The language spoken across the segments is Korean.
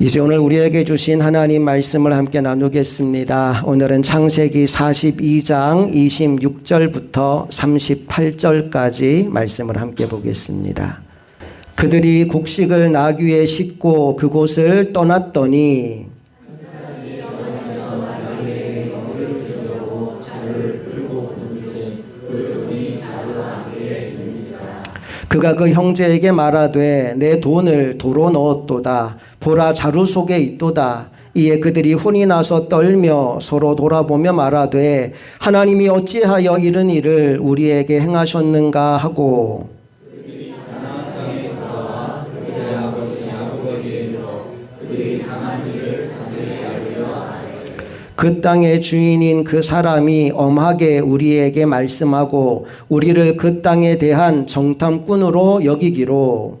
이제 오늘 우리에게 주신 하나님 말씀을 함께 나누겠습니다. 오늘은 창세기 42장 26절부터 38절까지 말씀을 함께 보겠습니다. 그들이 곡식을 나귀에 싣고 그곳을 떠났더니 그가 그 형제에게 말하되 내 돈을 도로 넣었도다. 보라 자루 속에 있도다. 이에 그들이 혼이 나서 떨며 서로 돌아보며 말하되 하나님이 어찌하여 이런 일을 우리에게 행하셨는가 하고 그 땅의 주인인 그 사람이 엄하게 우리에게 말씀하고 우리를 그 땅에 대한 정탐꾼으로 여기기로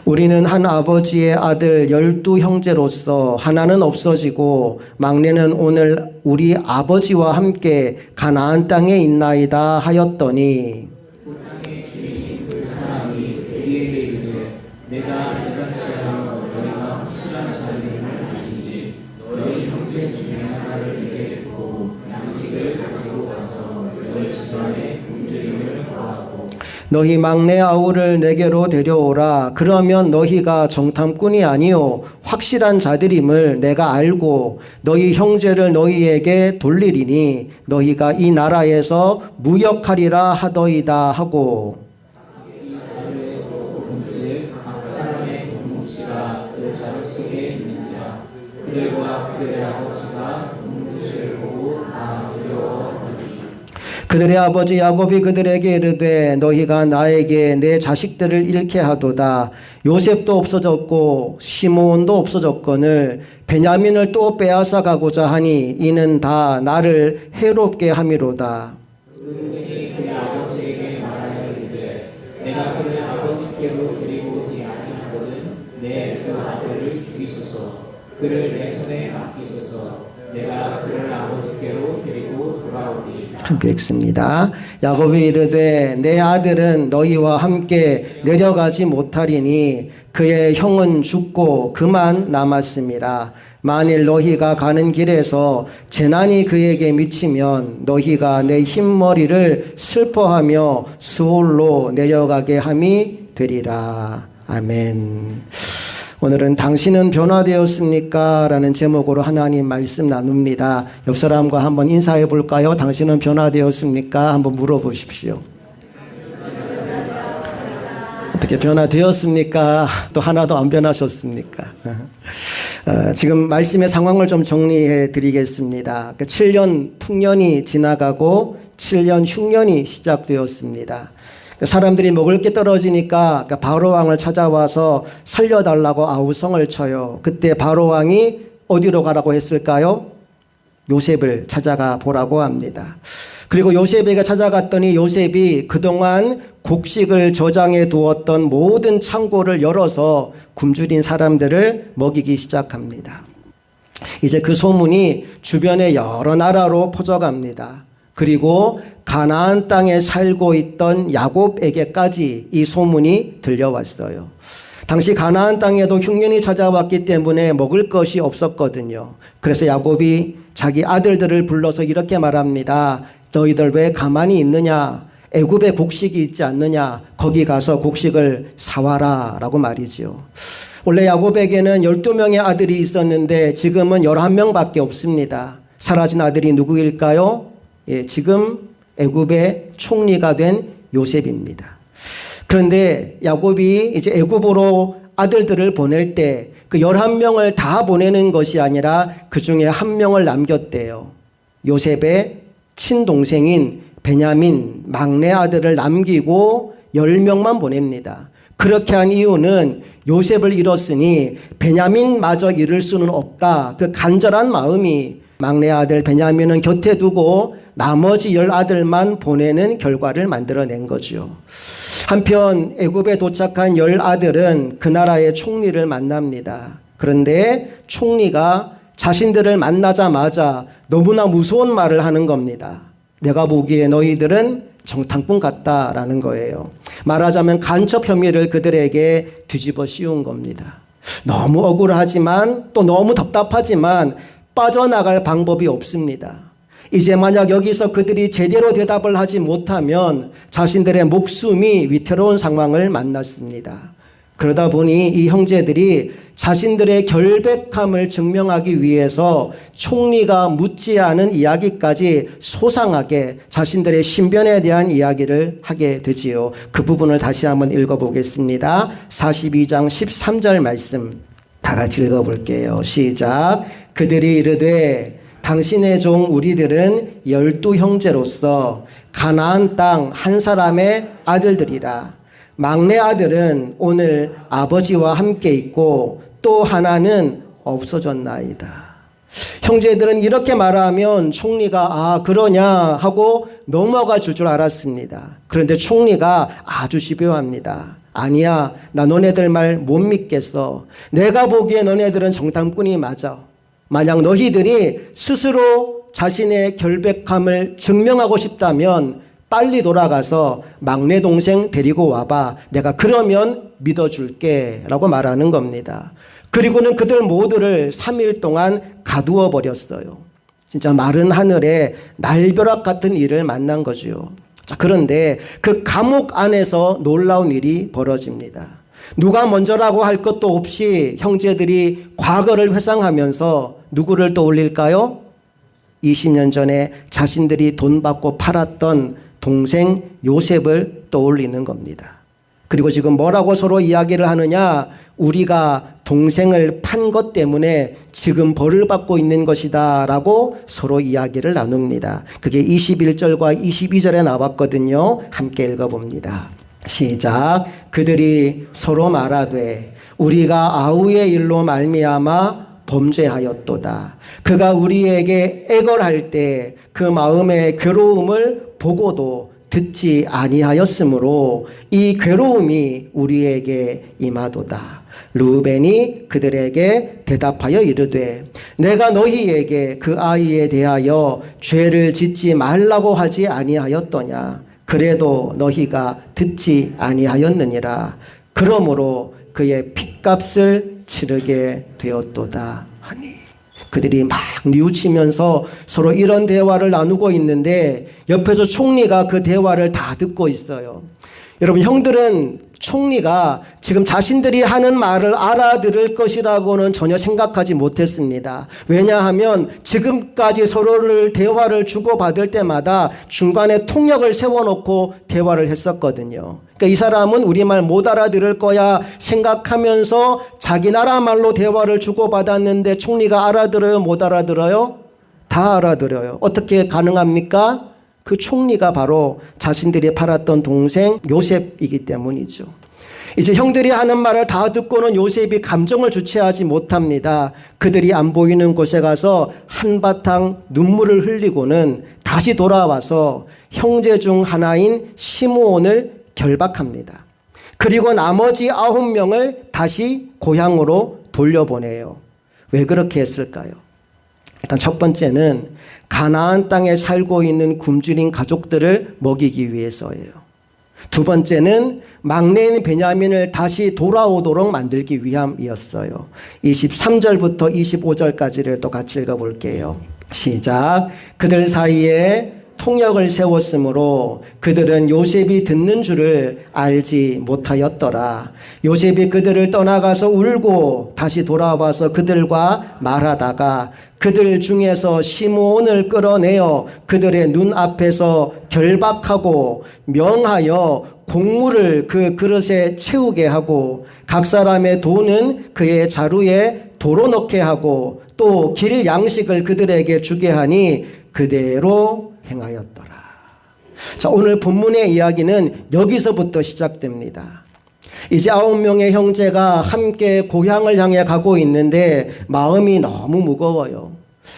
우리는 한 아버지의 아들 12형제로서 하나는 없어지고 막내는 오늘 우리 아버지와 함께 가나안 땅에 있나이다 하였더니 너희 막내 아우를 내게로 데려오라. 그러면 너희가 정탐꾼이 아니요 확실한 자들임을 내가 알고 너희 형제를 너희에게 돌리리니 너희가 이 나라에서 무역하리라 하더이다 하고 그들의 아버지 야곱이 그들에게 이르되 너희가 나에게 내 자식들을 잃게 하도다. 요셉도 없어졌고 시므온도 없어졌거늘 베냐민을 또 빼앗아 가고자 하니 이는 다 나를 해롭게 함이로다. 그들이 그의 아버지에게 말하여 이르되 내가 그를 아버지께로 데리고 오지 아니하거든 내 그 아들을 죽이소서. 그를 내 손에 맡기소서. 내가 그를 아버지께로 데리고 돌아오리. 함께 읽습니다. 야곱이 이르되 내 아들은 너희와 함께 내려가지 못하리니 그의 형은 죽고 그만 남았습니다. 만일 너희가 가는 길에서 재난이 그에게 미치면 너희가 내 흰머리를 슬퍼하며 스올로 내려가게 함이 되리라. 아멘. 오늘은 당신은 변화되었습니까? 라는 제목으로 하나님 말씀 나눕니다. 옆 사람과 한번 인사해 볼까요? 당신은 변화되었습니까? 한번 물어보십시오. 어떻게 변화되었습니까? 또 하나도 안 변하셨습니까? 지금 말씀의 상황을 좀 정리해 드리겠습니다. 7년 풍년이 지나가고 7년 흉년이 시작되었습니다. 사람들이 먹을 게 떨어지니까 바로왕을 찾아와서 살려달라고 아우성을 쳐요. 그때 바로왕이 어디로 가라고 했을까요? 요셉을 찾아가 보라고 합니다. 그리고 요셉에게 찾아갔더니 요셉이 그동안 곡식을 저장해 두었던 모든 창고를 열어서 굶주린 사람들을 먹이기 시작합니다. 이제 그 소문이 주변의 여러 나라로 퍼져갑니다. 그리고 가나안 땅에 살고 있던 야곱에게까지 이 소문이 들려왔어요. 당시 가나안 땅에도 흉년이 찾아왔기 때문에 먹을 것이 없었거든요. 그래서 야곱이 자기 아들들을 불러서 이렇게 말합니다. 너희들 왜 가만히 있느냐? 애굽에 곡식이 있지 않느냐? 거기 가서 곡식을 사와라 라고 말이죠. 원래 야곱에게는 12명의 아들이 있었는데 지금은 11명밖에 없습니다. 사라진 아들이 누구일까요? 지금 애굽의 총리가 된 요셉입니다. 그런데 야곱이 이제 애굽으로 아들들을 보낼 때 그 11명을 다 보내는 것이 아니라 그 중에 한 명을 남겼대요. 요셉의 친동생인 베냐민 막내 아들을 남기고 10명만 보냅니다. 그렇게 한 이유는 요셉을 잃었으니 베냐민마저 잃을 수는 없다. 그 간절한 마음이 막내 아들 베냐민은 곁에 두고 나머지 10아들만 보내는 결과를 만들어낸 거죠. 한편 애굽에 도착한 10아들은 그 나라의 총리를 만납니다. 그런데 총리가 자신들을 만나자마자 너무나 무서운 말을 하는 겁니다. 내가 보기에 너희들은 정탐꾼 같다라는 거예요. 말하자면 간첩 혐의를 그들에게 뒤집어 씌운 겁니다. 너무 억울하지만 또 너무 답답하지만 빠져나갈 방법이 없습니다. 이제 만약 여기서 그들이 제대로 대답을 하지 못하면 자신들의 목숨이 위태로운 상황을 만났습니다. 그러다 보니 이 형제들이 자신들의 결백함을 증명하기 위해서 총리가 묻지 않은 이야기까지 소상하게 자신들의 신변에 대한 이야기를 하게 되지요. 그 부분을 다시 한번 읽어보겠습니다. 42장 13절 말씀 다 같이 읽어볼게요. 시작. 그들이 이르되 당신의 종 우리들은 12 형제로서 가나안 땅 한 사람의 아들들이라. 막내 아들은 오늘 아버지와 함께 있고 또 하나는 없어졌나이다. 형제들은 이렇게 말하면 총리가 그러냐 하고 넘어가 줄 줄 알았습니다. 그런데 총리가 아주 집요합니다. 아니야, 나 너네들 말 못 믿겠어. 내가 보기에 너네들은 정탐꾼이 맞아. 만약 너희들이 스스로 자신의 결백함을 증명하고 싶다면 빨리 돌아가서 막내 동생 데리고 와봐. 내가 그러면 믿어줄게 라고 말하는 겁니다. 그리고는 그들 모두를 3일 동안 가두어 버렸어요. 진짜 마른 하늘에 날벼락 같은 일을 만난 거죠. 자, 그런데 그 감옥 안에서 놀라운 일이 벌어집니다. 누가 먼저라고 할 것도 없이 형제들이 과거를 회상하면서 누구를 떠올릴까요? 20년 전에 자신들이 돈 받고 팔았던 동생 요셉을 떠올리는 겁니다. 그리고 지금 뭐라고 서로 이야기를 하느냐? 우리가 동생을 판 것 때문에 지금 벌을 받고 있는 것이다 라고 서로 이야기를 나눕니다. 그게 21절과 22절에 나왔거든요. 함께 읽어봅니다. 시작. 그들이 서로 말하되 우리가 아우의 일로 말미암아 범죄하였도다. 그가 우리에게 애걸할 때 그 마음의 괴로움을 보고도 듣지 아니하였으므로 이 괴로움이 우리에게 임하도다. 르우벤이 그들에게 대답하여 이르되 내가 너희에게 그 아이에 대하여 죄를 짓지 말라고 하지 아니하였더냐. 그래도 너희가 듣지 아니하였느니라. 그러므로 그의 핏값을 치르게 되었도다 하니. 그들이 막 뉘우치면서 서로 이런 대화를 나누고 있는데 옆에서 총리가 그 대화를 다 듣고 있어요. 여러분, 형들은 총리가 지금 자신들이 하는 말을 알아들을 것이라고는 전혀 생각하지 못했습니다. 왜냐하면 지금까지 서로를 대화를 주고받을 때마다 중간에 통역을 세워놓고 대화를 했었거든요. 그러니까 이 사람은 우리말 못 알아들을 거야 생각하면서 자기 나라 말로 대화를 주고받았는데 총리가 알아들어요? 못 알아들어요? 다 알아들어요. 어떻게 가능합니까? 그 총리가 바로 자신들이 팔았던 동생 요셉이기 때문이죠. 이제 형들이 하는 말을 다 듣고는 요셉이 감정을 주체하지 못합니다. 그들이 안 보이는 곳에 가서 한바탕 눈물을 흘리고는 다시 돌아와서 형제 중 하나인 시므온을 결박합니다. 그리고 나머지 9명을 다시 고향으로 돌려보내요. 왜 그렇게 했을까요? 일단 첫 번째는 가나안 땅에 살고 있는 굶주린 가족들을 먹이기 위해서예요. 두 번째는 막내인 베냐민을 다시 돌아오도록 만들기 위함이었어요. 23절부터 25절까지를 또 같이 읽어볼게요. 시작. 그들 사이에 통역을 세웠으므로 그들은 요셉이 듣는 줄을 알지 못하였더라. 요셉이 그들을 떠나가서 울고 다시 돌아와서 그들과 말하다가 그들 중에서 시므온을 끌어내어 그들의 눈앞에서 결박하고 명하여 곡물을 그 그릇에 채우게 하고 각 사람의 돈은 그의 자루에 도로 넣게 하고 또 길 양식을 그들에게 주게 하니 그대로 행하였더라. 자, 오늘 본문의 이야기는 여기서부터 시작됩니다. 이제 9명의 형제가 함께 고향을 향해 가고 있는데 마음이 너무 무거워요.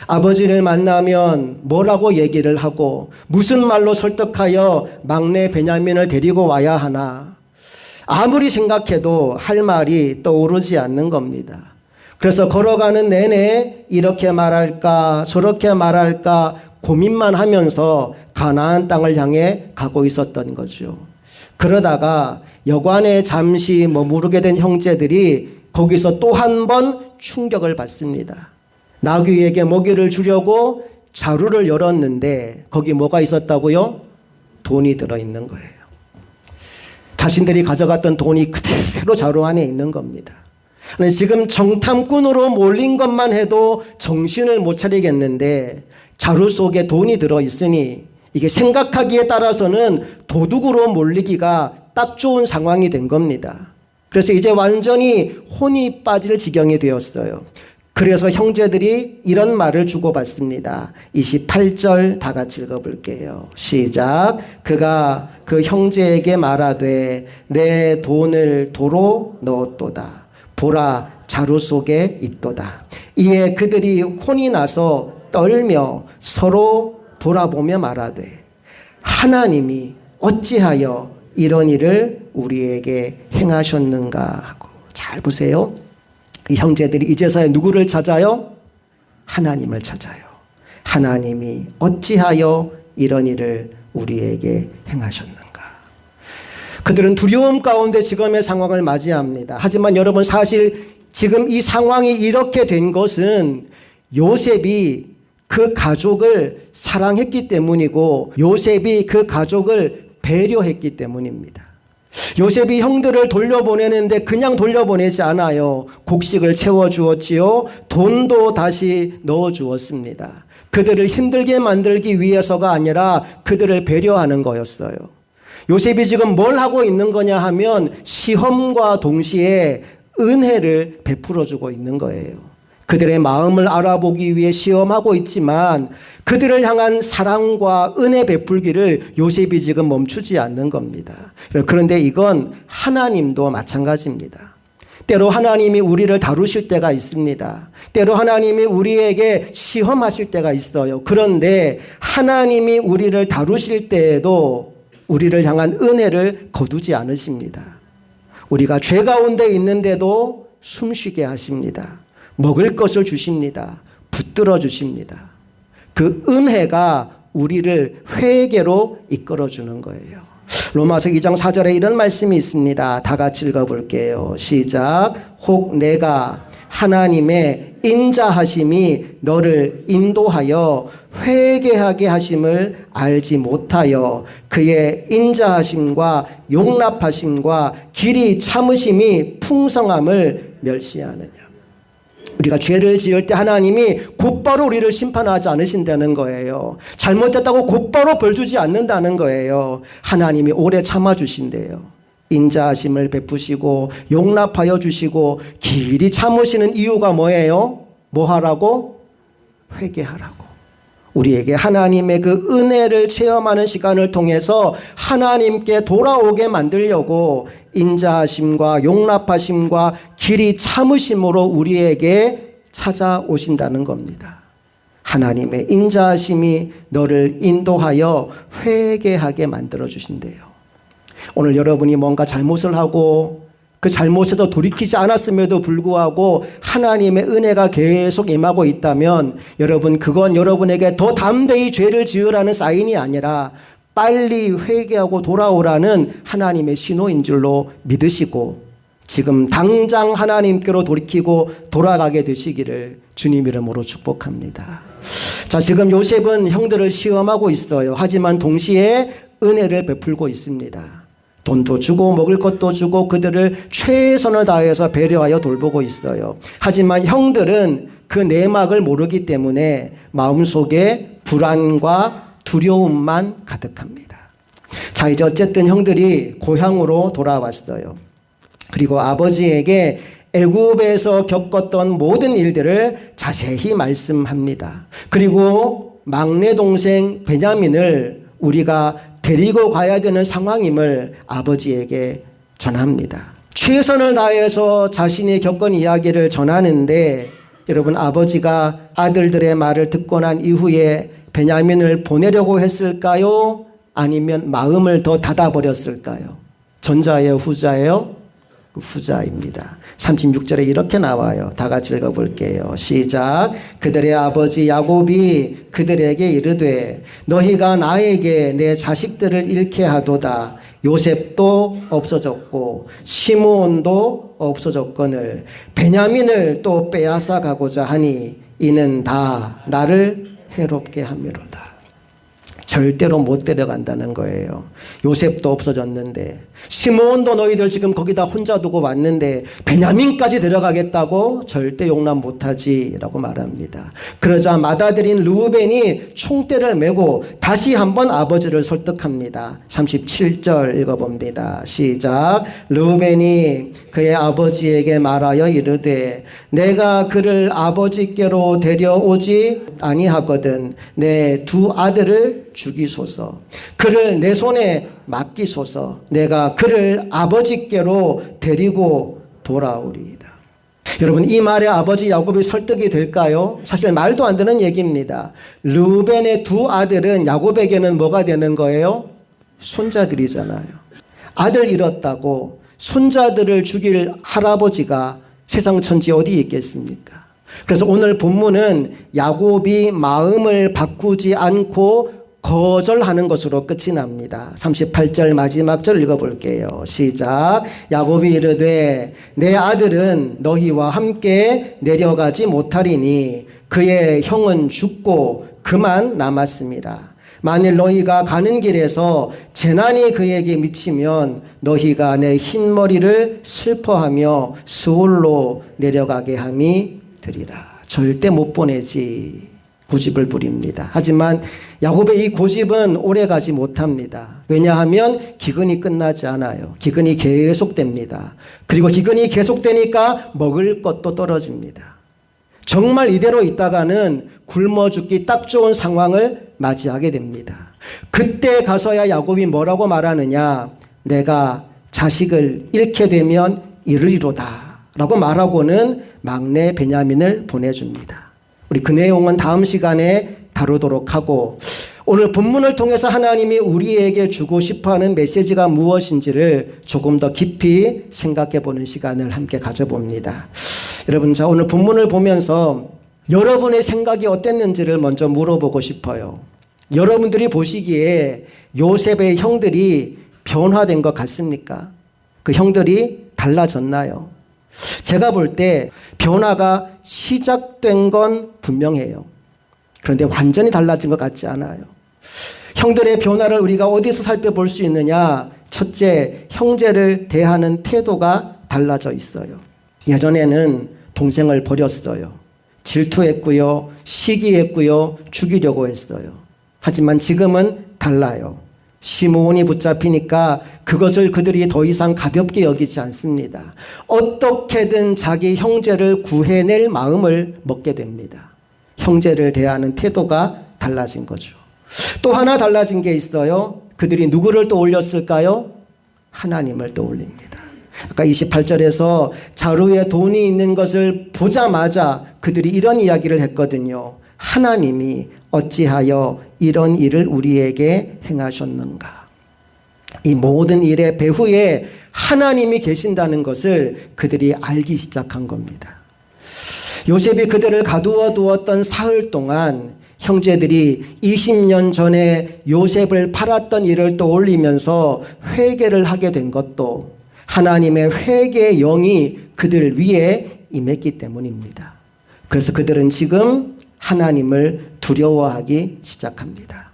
아버지를 만나면 뭐라고 얘기를 하고 무슨 말로 설득하여 막내 베냐민을 데리고 와야 하나. 아무리 생각해도 할 말이 떠오르지 않는 겁니다. 그래서 걸어가는 내내 이렇게 말할까 저렇게 말할까 고민만 하면서 가나안 땅을 향해 가고 있었던 거죠. 그러다가 여관에 잠시 머무르게 된 형제들이 거기서 또 한 번 충격을 받습니다. 나귀에게 먹이를 주려고 자루를 열었는데 거기 뭐가 있었다고요? 돈이 들어있는 거예요. 자신들이 가져갔던 돈이 그대로 자루 안에 있는 겁니다. 지금 정탐꾼으로 몰린 것만 해도 정신을 못 차리겠는데 자루 속에 돈이 들어있으니 이게 생각하기에 따라서는 도둑으로 몰리기가 딱 좋은 상황이 된 겁니다. 그래서 이제 완전히 혼이 빠질 지경이 되었어요. 그래서 형제들이 이런 말을 주고받습니다. 28절 다 같이 읽어볼게요. 시작. 그가 그 형제에게 말하되 내 돈을 도로 넣었도다. 보라 자루 속에 있도다. 이에 그들이 혼이 나서 떨며 서로 돌아보며 말하되 하나님이 어찌하여 이런 일을 우리에게 행하셨는가 하고. 잘 보세요. 이 형제들이 이제서야 누구를 찾아요? 하나님을 찾아요. 하나님이 어찌하여 이런 일을 우리에게 행하셨는가. 그들은 두려움 가운데 지금의 상황을 맞이합니다. 하지만 여러분, 사실 지금 이 상황이 이렇게 된 것은 요셉이 그 가족을 사랑했기 때문이고 요셉이 그 가족을 배려했기 때문입니다. 요셉이 형들을 돌려보내는데 그냥 돌려보내지 않아요. 곡식을 채워주었지요. 돈도 다시 넣어주었습니다. 그들을 힘들게 만들기 위해서가 아니라 그들을 배려하는 거였어요. 요셉이 지금 뭘 하고 있는 거냐 하면 시험과 동시에 은혜를 베풀어주고 있는 거예요. 그들의 마음을 알아보기 위해 시험하고 있지만 그들을 향한 사랑과 은혜 베풀기를 요셉이 지금 멈추지 않는 겁니다. 그런데 이건 하나님도 마찬가지입니다. 때로 하나님이 우리를 다루실 때가 있습니다. 때로 하나님이 우리에게 시험하실 때가 있어요. 그런데 하나님이 우리를 다루실 때에도 우리를 향한 은혜를 거두지 않으십니다. 우리가 죄 가운데 있는데도 숨쉬게 하십니다. 먹을 것을 주십니다. 붙들어 주십니다. 그 은혜가 우리를 회개로 이끌어 주는 거예요. 로마서 2장 4절에 이런 말씀이 있습니다. 다 같이 읽어볼게요. 시작. 혹 내가 하나님의 인자하심이 너를 인도하여 회개하게 하심을 알지 못하여 그의 인자하심과 용납하심과 길이 참으심이 풍성함을 멸시하느냐. 우리가 죄를 지을 때 하나님이 곧바로 우리를 심판하지 않으신다는 거예요. 잘못했다고 곧바로 벌 주지 않는다는 거예요. 하나님이 오래 참아주신대요. 인자하심을 베푸시고 용납하여 주시고 길이 참으시는 이유가 뭐예요? 뭐 하라고? 회개하라고. 우리에게 하나님의 그 은혜를 체험하는 시간을 통해서 하나님께 돌아오게 만들려고 인자하심과 용납하심과 길이 참으심으로 우리에게 찾아오신다는 겁니다. 하나님의 인자하심이 너를 인도하여 회개하게 만들어 주신대요. 오늘 여러분이 뭔가 잘못을 하고 그 잘못에도 돌이키지 않았음에도 불구하고 하나님의 은혜가 계속 임하고 있다면 여러분, 그건 여러분에게 더 담대히 죄를 지으라는 사인이 아니라 빨리 회개하고 돌아오라는 하나님의 신호인 줄로 믿으시고 지금 당장 하나님께로 돌이키고 돌아가게 되시기를 주님 이름으로 축복합니다. 자, 지금 요셉은 형들을 시험하고 있어요. 하지만 동시에 은혜를 베풀고 있습니다. 돈도 주고 먹을 것도 주고 그들을 최선을 다해서 배려하여 돌보고 있어요. 하지만 형들은 그 내막을 모르기 때문에 마음속에 불안과 두려움만 가득합니다. 자, 이제 어쨌든 형들이 고향으로 돌아왔어요. 그리고 아버지에게 애굽에서 겪었던 모든 일들을 자세히 말씀합니다. 그리고 막내 동생 베냐민을 우리가 데리고 가야 되는 상황임을 아버지에게 전합니다. 최선을 다해서 자신이 겪은 이야기를 전하는데 여러분, 아버지가 아들들의 말을 듣고 난 이후에 베냐민을 보내려고 했을까요? 아니면 마음을 더 닫아버렸을까요? 전자예요, 후자예요? 그 후자입니다. 36절에 이렇게 나와요. 다 같이 읽어볼게요. 시작. 그들의 아버지 야곱이 그들에게 이르되 너희가 나에게 내 자식들을 잃게 하도다. 요셉도 없어졌고 시므온도 없어졌거늘 베냐민을 또 빼앗아 가고자 하니 이는 다 나를 해롭게 함이로다. 절대로 못 데려간다는 거예요. 요셉도 없어졌는데 시므온도 너희들 지금 거기다 혼자 두고 왔는데 베냐민까지 데려가겠다고? 절대 용납 못하지 라고 말합니다. 그러자 맏아들인 르우벤이 총대를 메고 다시 한번 아버지를 설득합니다. 37절 읽어봅니다. 시작. 르우벤이 그의 아버지에게 말하여 이르되 내가 그를 아버지께로 데려오지 아니하거든 내 두 아들을 죽이소서. 그를 내 손에 맡기소서. 내가 그를 아버지께로 데리고 돌아오리이다. 여러분, 이 말에 아버지 야곱이 설득이 될까요? 사실 말도 안 되는 얘기입니다. 르우벤의 두 아들은 야곱에게는 뭐가 되는 거예요? 손자들이잖아요. 아들 잃었다고 손자들을 죽일 할아버지가 세상 천지 어디 있겠습니까? 그래서 오늘 본문은 야곱이 마음을 바꾸지 않고 거절하는 것으로 끝이 납니다. 38절 마지막 절 읽어볼게요. 시작. 야곱이 이르되 내 아들은 너희와 함께 내려가지 못하리니 그의 형은 죽고 그만 남았습니다. 만일 너희가 가는 길에서 재난이 그에게 미치면 너희가 내 흰머리를 슬퍼하며 스올로 내려가게 함이 되리라. 절대 못 보내지. 고집을 부립니다. 하지만 야곱의 이 고집은 오래가지 못합니다. 왜냐하면 기근이 끝나지 않아요. 기근이 계속됩니다. 그리고 기근이 계속되니까 먹을 것도 떨어집니다. 정말 이대로 있다가는 굶어 죽기 딱 좋은 상황을 맞이하게 됩니다. 그때 가서야 야곱이 뭐라고 말하느냐? 내가 자식을 잃게 되면 이르리로다 라고 말하고는 막내 베냐민을 보내줍니다. 우리 그 내용은 다음 시간에 다루도록 하고 오늘 본문을 통해서 하나님이 우리에게 주고 싶어하는 메시지가 무엇인지를 조금 더 깊이 생각해 보는 시간을 함께 가져봅니다. 여러분, 자, 오늘 본문을 보면서 여러분의 생각이 어땠는지를 먼저 물어보고 싶어요. 여러분들이 보시기에 요셉의 형들이 변화된 것 같습니까? 그 형들이 달라졌나요? 제가 볼 때 변화가 시작된 건 분명해요. 그런데 완전히 달라진 것 같지 않아요. 형들의 변화를 우리가 어디서 살펴볼 수 있느냐? 첫째, 형제를 대하는 태도가 달라져 있어요. 예전에는 동생을 버렸어요. 질투했고요. 시기했고요. 죽이려고 했어요. 하지만 지금은 달라요. 시므온이 붙잡히니까 그것을 그들이 더 이상 가볍게 여기지 않습니다. 어떻게든 자기 형제를 구해낼 마음을 먹게 됩니다. 형제를 대하는 태도가 달라진 거죠. 또 하나 달라진 게 있어요. 그들이 누구를 떠올렸을까요? 하나님을 떠올립니다. 아까 28절에서 자루에 돈이 있는 것을 보자마자 그들이 이런 이야기를 했거든요. 하나님이 어찌하여 이런 일을 우리에게 행하셨는가. 이 모든 일의 배후에 하나님이 계신다는 것을 그들이 알기 시작한 겁니다. 요셉이 그들을 가두어 두었던 사흘 동안 형제들이 20년 전에 요셉을 팔았던 일을 떠올리면서 회개를 하게 된 것도 하나님의 회개의 영이 그들 위에 임했기 때문입니다. 그래서 그들은 지금 하나님을 두려워하기 시작합니다.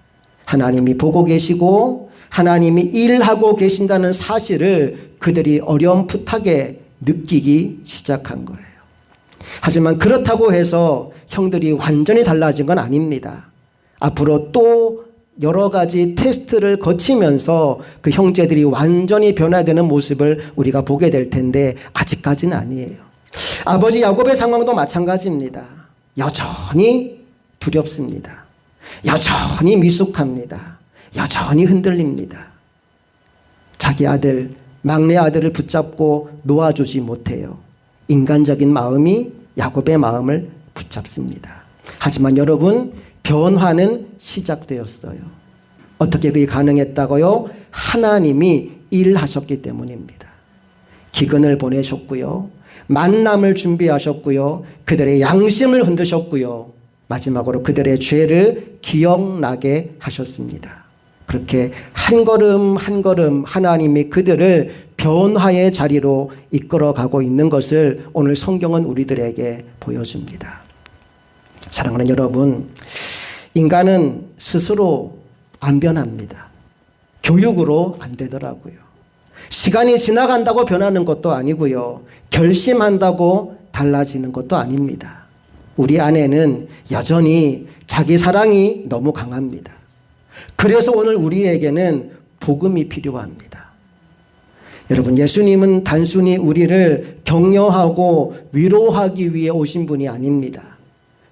하나님이 보고 계시고 하나님이 일하고 계신다는 사실을 그들이 어렴풋하게 느끼기 시작한 거예요. 하지만 그렇다고 해서 형들이 완전히 달라진 건 아닙니다. 앞으로 또 여러 가지 테스트를 거치면서 그 형제들이 완전히 변화되는 모습을 우리가 보게 될 텐데 아직까지는 아니에요. 아버지 야곱의 상황도 마찬가지입니다. 여전히 두렵습니다. 여전히 미숙합니다. 여전히 흔들립니다. 자기 아들, 막내 아들을 붙잡고 놓아주지 못해요. 인간적인 마음이 야곱의 마음을 붙잡습니다. 하지만 여러분, 변화는 시작되었어요. 어떻게 그게 가능했다고요? 하나님이 일하셨기 때문입니다. 기근을 보내셨고요. 만남을 준비하셨고요. 그들의 양심을 흔드셨고요. 마지막으로 그들의 죄를 기억나게 하셨습니다. 그렇게 한 걸음 한 걸음 하나님이 그들을 변화의 자리로 이끌어가고 있는 것을 오늘 성경은 우리들에게 보여줍니다. 사랑하는 여러분, 인간은 스스로 안 변합니다. 교육으로 안 되더라고요. 시간이 지나간다고 변하는 것도 아니고요. 결심한다고 달라지는 것도 아닙니다. 우리 안에는 여전히 자기 사랑이 너무 강합니다. 그래서 오늘 우리에게는 복음이 필요합니다. 여러분, 예수님은 단순히 우리를 격려하고 위로하기 위해 오신 분이 아닙니다.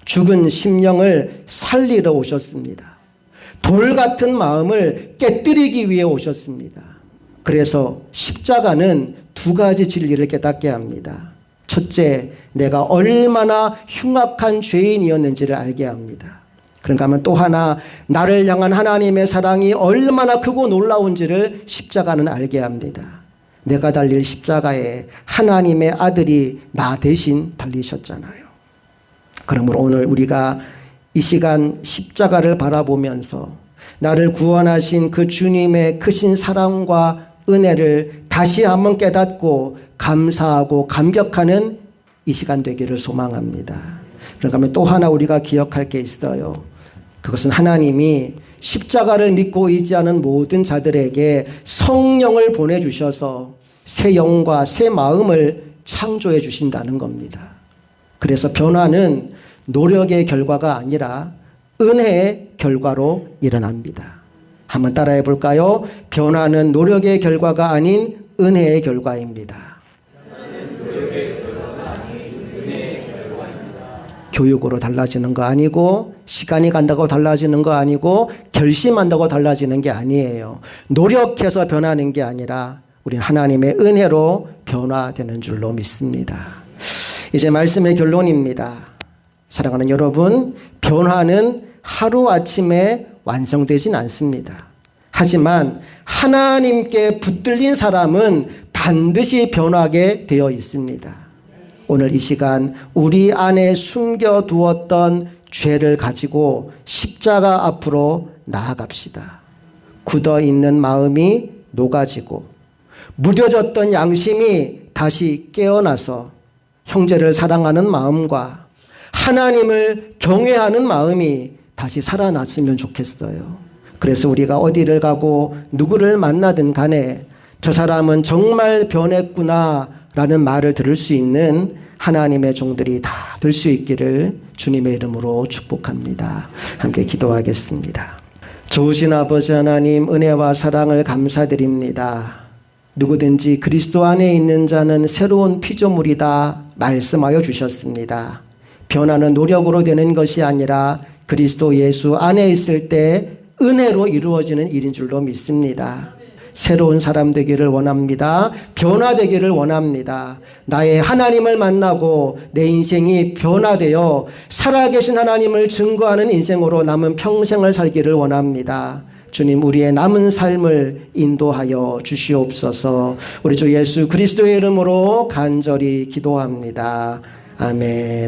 죽은 심령을 살리러 오셨습니다. 돌 같은 마음을 깨뜨리기 위해 오셨습니다. 그래서 십자가는 두 가지 진리를 깨닫게 합니다. 첫째, 내가 얼마나 흉악한 죄인이었는지를 알게 합니다. 그런가 하면 또 하나, 나를 향한 하나님의 사랑이 얼마나 크고 놀라운지를 십자가는 알게 합니다. 내가 달릴 십자가에 하나님의 아들이 나 대신 달리셨잖아요. 그러므로 오늘 우리가 이 시간 십자가를 바라보면서 나를 구원하신 그 주님의 크신 사랑과 은혜를 다시 한번 깨닫고 감사하고 감격하는 이 시간 되기를 소망합니다. 그런가 하면 또 하나 우리가 기억할 게 있어요. 그것은 하나님이 십자가를 믿고 의지하는 모든 자들에게 성령을 보내주셔서 새 영과 새 마음을 창조해 주신다는 겁니다. 그래서 변화는 노력의 결과가 아니라 은혜의 결과로 일어납니다. 한번 따라해 볼까요? 변화는 노력의 결과가 아닌 은혜의 결과입니다. 교육으로 달라지는 거 아니고, 시간이 간다고 달라지는 거 아니고, 결심한다고 달라지는 게 아니에요. 노력해서 변하는 게 아니라 우리는 하나님의 은혜로 변화되는 줄로 믿습니다. 이제 말씀의 결론입니다. 사랑하는 여러분, 변화는 하루아침에 완성되진 않습니다. 하지만 하나님께 붙들린 사람은 반드시 변하게 되어 있습니다. 오늘 이 시간 우리 안에 숨겨두었던 죄를 가지고 십자가 앞으로 나아갑시다. 굳어있는 마음이 녹아지고 무뎌졌던 양심이 다시 깨어나서 형제를 사랑하는 마음과 하나님을 경외하는 마음이 다시 살아났으면 좋겠어요. 그래서 우리가 어디를 가고 누구를 만나든 간에 저 사람은 정말 변했구나 라는 말을 들을 수 있는 하나님의 종들이 다 될 수 있기를 주님의 이름으로 축복합니다. 함께 기도하겠습니다. 좋으신 아버지 하나님, 은혜와 사랑을 감사드립니다. 누구든지 그리스도 안에 있는 자는 새로운 피조물이다 말씀하여 주셨습니다. 변화는 노력으로 되는 것이 아니라 그리스도 예수 안에 있을 때 은혜로 이루어지는 일인 줄로 믿습니다. 새로운 사람 되기를 원합니다. 변화되기를 원합니다. 나의 하나님을 만나고 내 인생이 변화되어 살아계신 하나님을 증거하는 인생으로 남은 평생을 살기를 원합니다. 주님, 우리의 남은 삶을 인도하여 주시옵소서. 우리 주 예수 그리스도의 이름으로 간절히 기도합니다. 아멘.